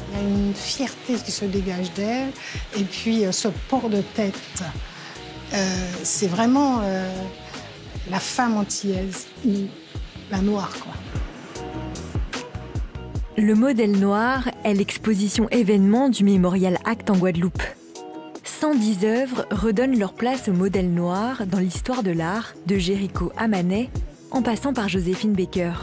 Il y a une fierté qui se dégage d'elle, et puis ce port de tête. C'est vraiment la femme antillaise, la noire, quoi. Le modèle noir est l'exposition événement du Mémorial Actes en Guadeloupe. 110 œuvres redonnent leur place au modèle noir dans l'histoire de l'art, de Jéricho à Manet, en passant par Joséphine Baker.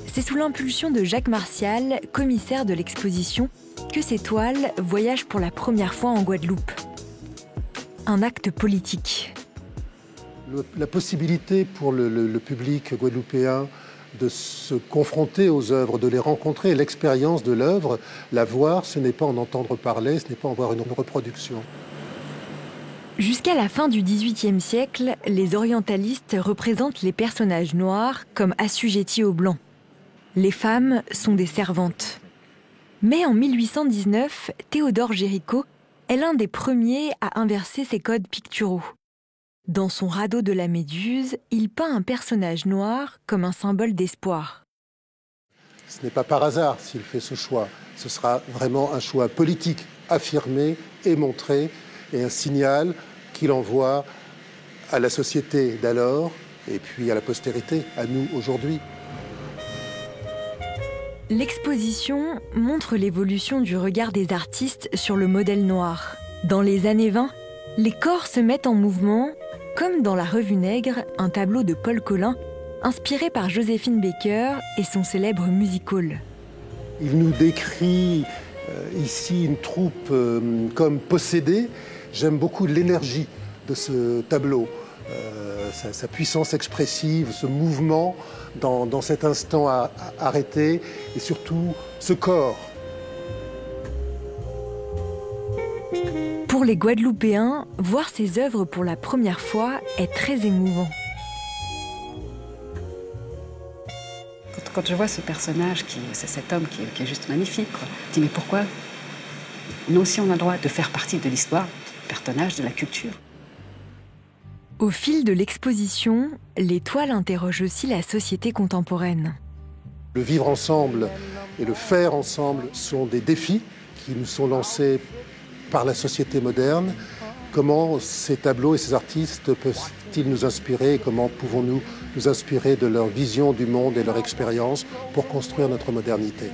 C'est sous l'impulsion de Jacques Martial, commissaire de l'exposition, que ces toiles voyagent pour la première fois en Guadeloupe. Un acte politique. La possibilité pour le public guadeloupéen de se confronter aux œuvres, de les rencontrer, l'expérience de l'œuvre, la voir, ce n'est pas en entendre parler, ce n'est pas en voir une reproduction. Jusqu'à la fin du XVIIIe siècle, les orientalistes représentent les personnages noirs comme assujettis aux blancs. Les femmes sont des servantes. Mais en 1819, Théodore Géricault est l'un des premiers à inverser ces codes picturaux. Dans son radeau de la Méduse, il peint un personnage noir comme un symbole d'espoir. Ce n'est pas par hasard s'il fait ce choix. Ce sera vraiment un choix politique, affirmé et montré, et un signal qu'il envoie à la société d'alors et puis à la postérité, à nous aujourd'hui. L'exposition montre l'évolution du regard des artistes sur le modèle noir. Dans les années 20, les corps se mettent en mouvement, comme dans La Revue Nègre, un tableau de Paul Colin, inspiré par Joséphine Baker et son célèbre music-hall. Il nous décrit ici une troupe comme possédée. J'aime beaucoup l'énergie de ce tableau, sa puissance expressive, ce mouvement dans cet instant arrêté, et surtout ce corps. Pour les Guadeloupéens, voir ces œuvres pour la première fois est très émouvant. Quand je vois ce personnage, c'est cet homme qui est juste magnifique, quoi. Je dis mais pourquoi nous aussi on a le droit de faire partie de l'histoire, du personnage, de la culture. Au fil de l'exposition, les toiles interrogent aussi la société contemporaine. Le vivre ensemble et le faire ensemble sont des défis qui nous sont lancés par la société moderne. Comment ces tableaux et ces artistes peuvent-ils nous inspirer et comment pouvons-nous nous inspirer de leur vision du monde et leur expérience pour construire notre modernité ?